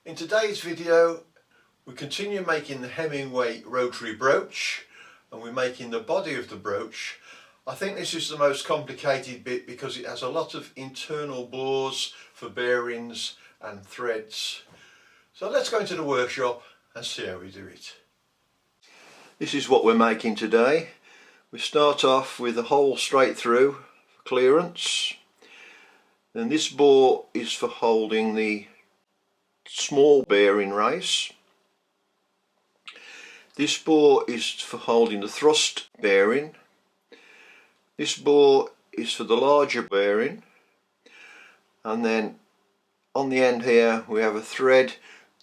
In today's video we continue making the Hemingway rotary brooch, and we're making the body of the brooch. I think this is the most complicated bit because it has a lot of internal bores for bearings and threads. So let's go into the workshop and see how we do it. This is what we're making today. We start off with a hole straight through for clearance. Then this bore is for holding the small bearing race. This bore is for holding the thrust bearing. This bore is for the larger bearing, and then on the end here we have a thread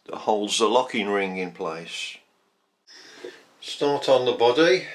that holds the locking ring in place. Start on the body.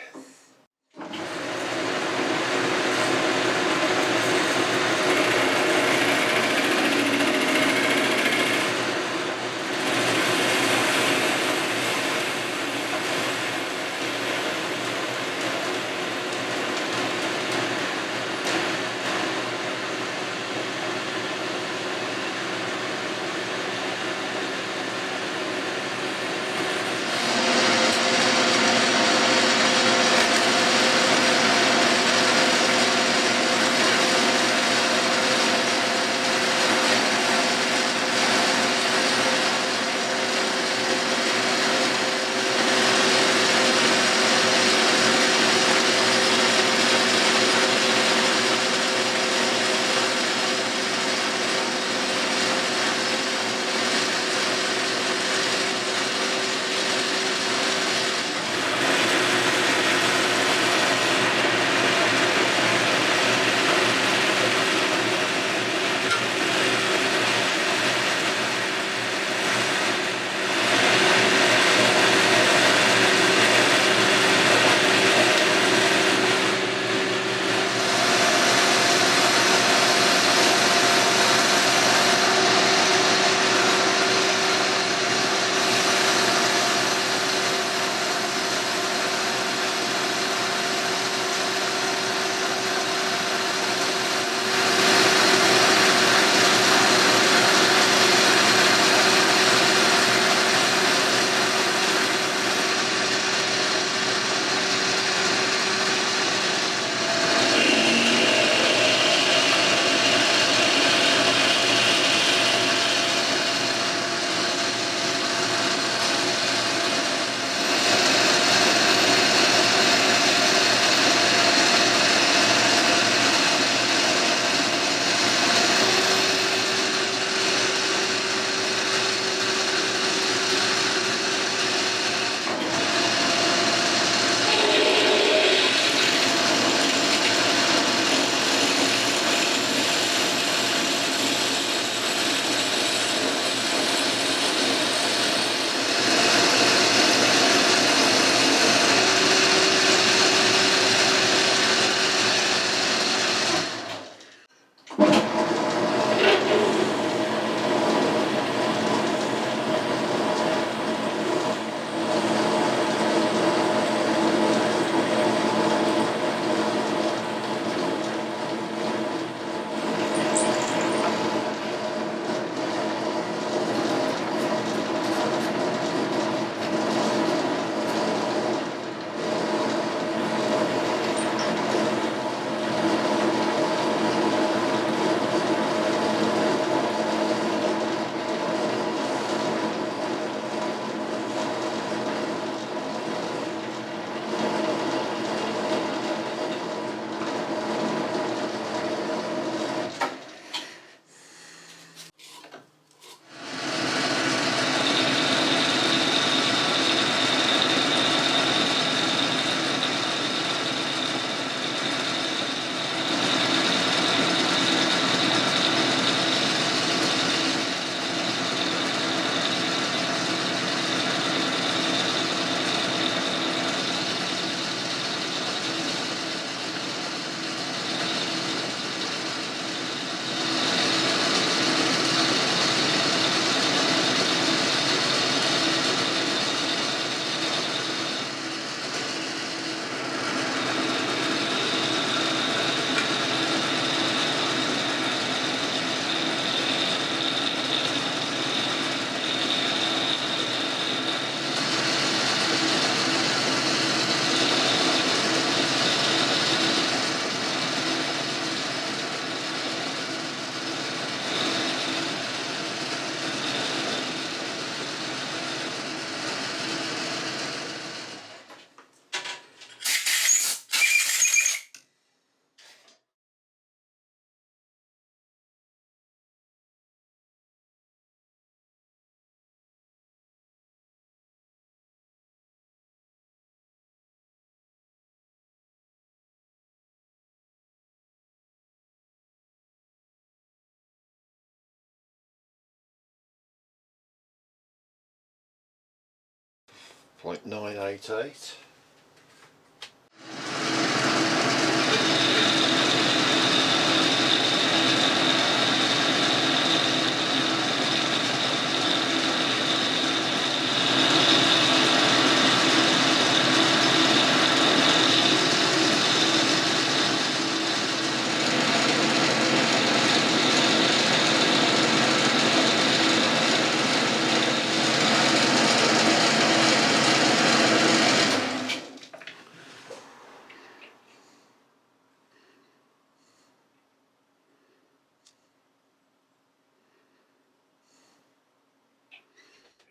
0.988.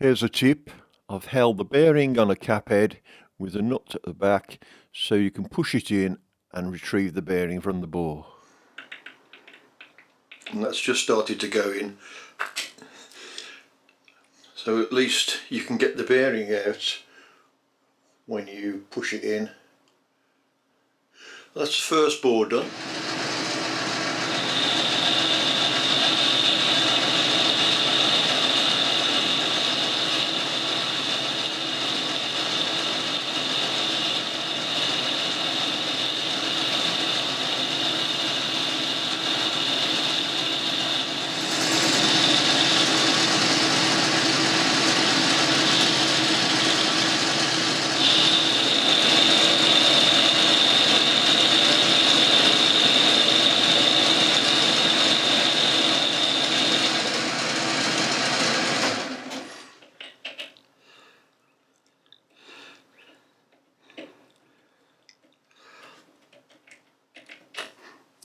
Here's a tip. I've held the bearing on a cap head with a nut at the back so you can push it in and retrieve the bearing from the bore. And that's just started to go in. So at least you can get the bearing out when you push it in. That's the first bore done.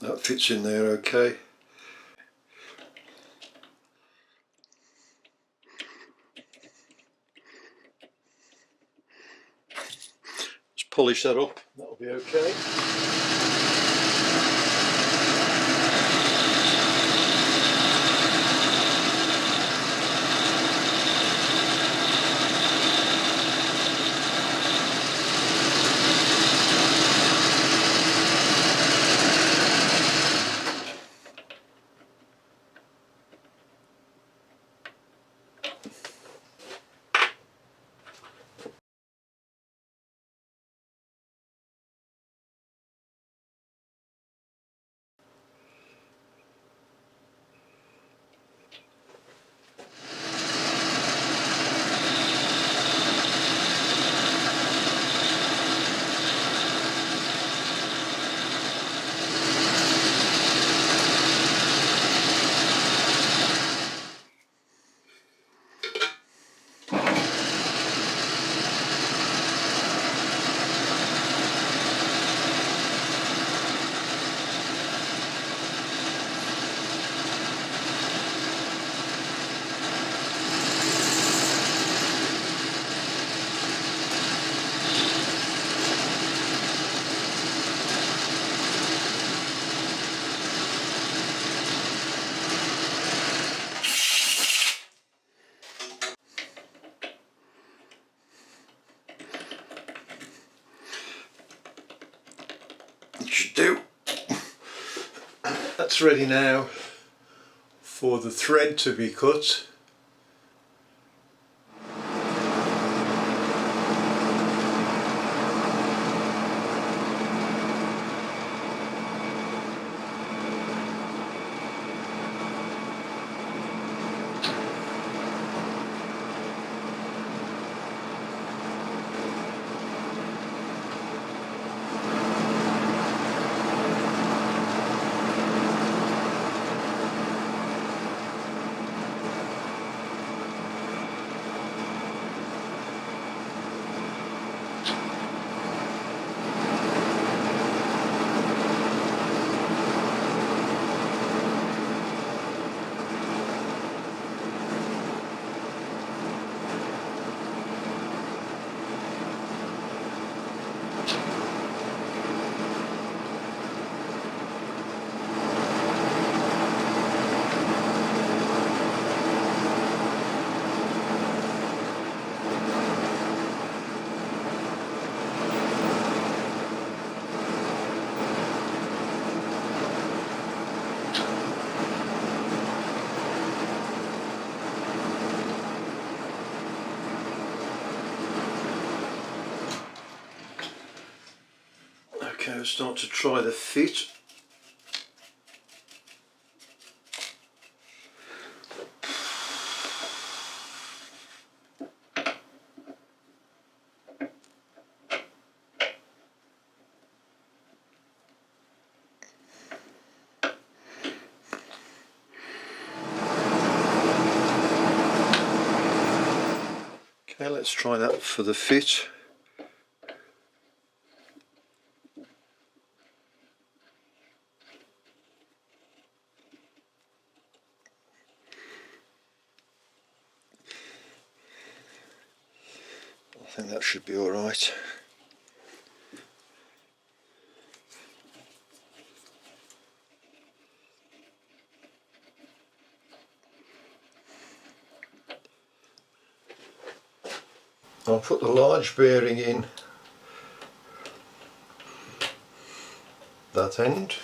That fits in there okay. Let's polish that up, that'll be okay. Should do. That's ready now for the thread to be cut. Now start to try the fit. Okay, let's try that for the fit. I think that should be all right. I'll put the large bearing in that end.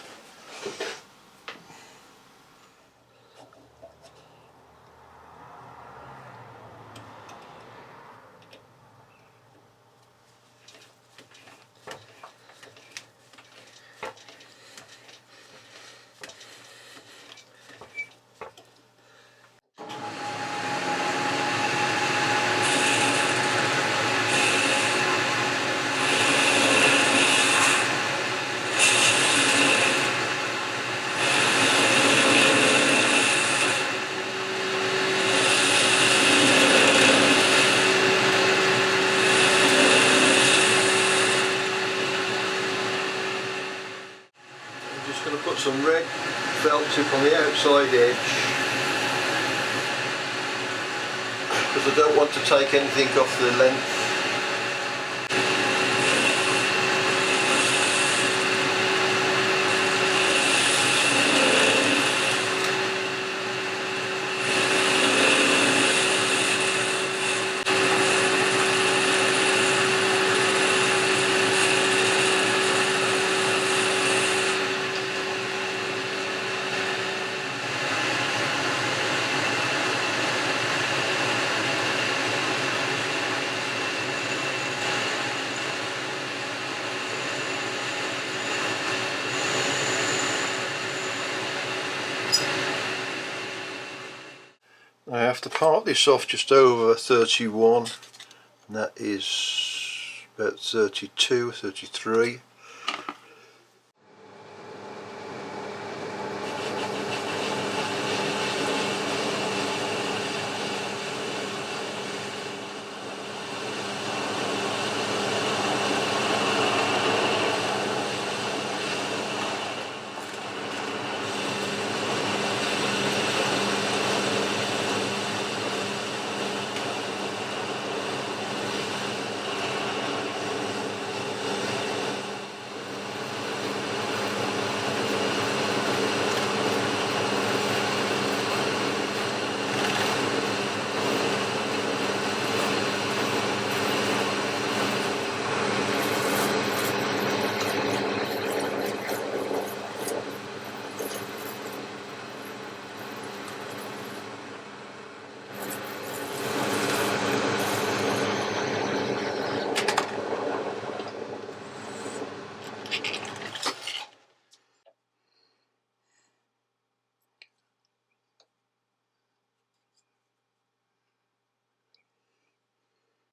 Going to put some red felt tip on the outside edge because I don't want to take anything off the length. I have to part this off just over 31, and that is about 32, 33.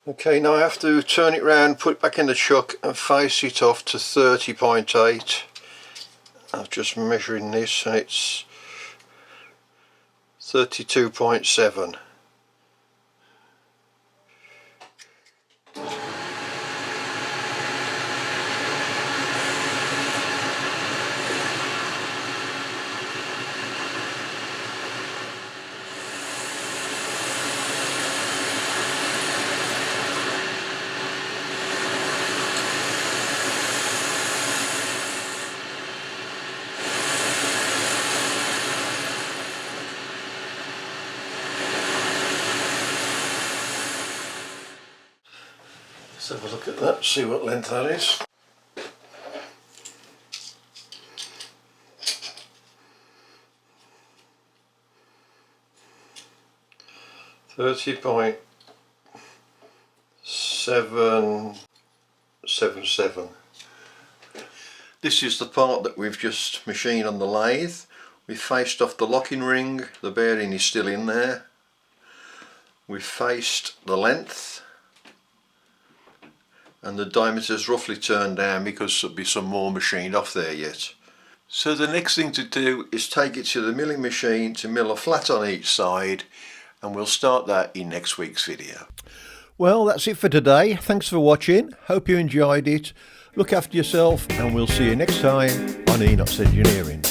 Okay, now I have to turn it round, put it back in the chuck and face it off to 30.8. I'm just measuring this and it's 32.7. Let's have a look at that, see what length that is. .777. This is the part that we've just machined on the lathe. We've faced off the locking ring, the bearing is still in there. We've faced the length and the diameter's roughly turned down because there'll be some more machined off there yet. So the next thing to do is take it to the milling machine to mill a flat on each side, and we'll start that in next week's video. Well, that's it for today. Thanks for watching. Hope you enjoyed it. Look after yourself, and we'll see you next time on Enox Engineering.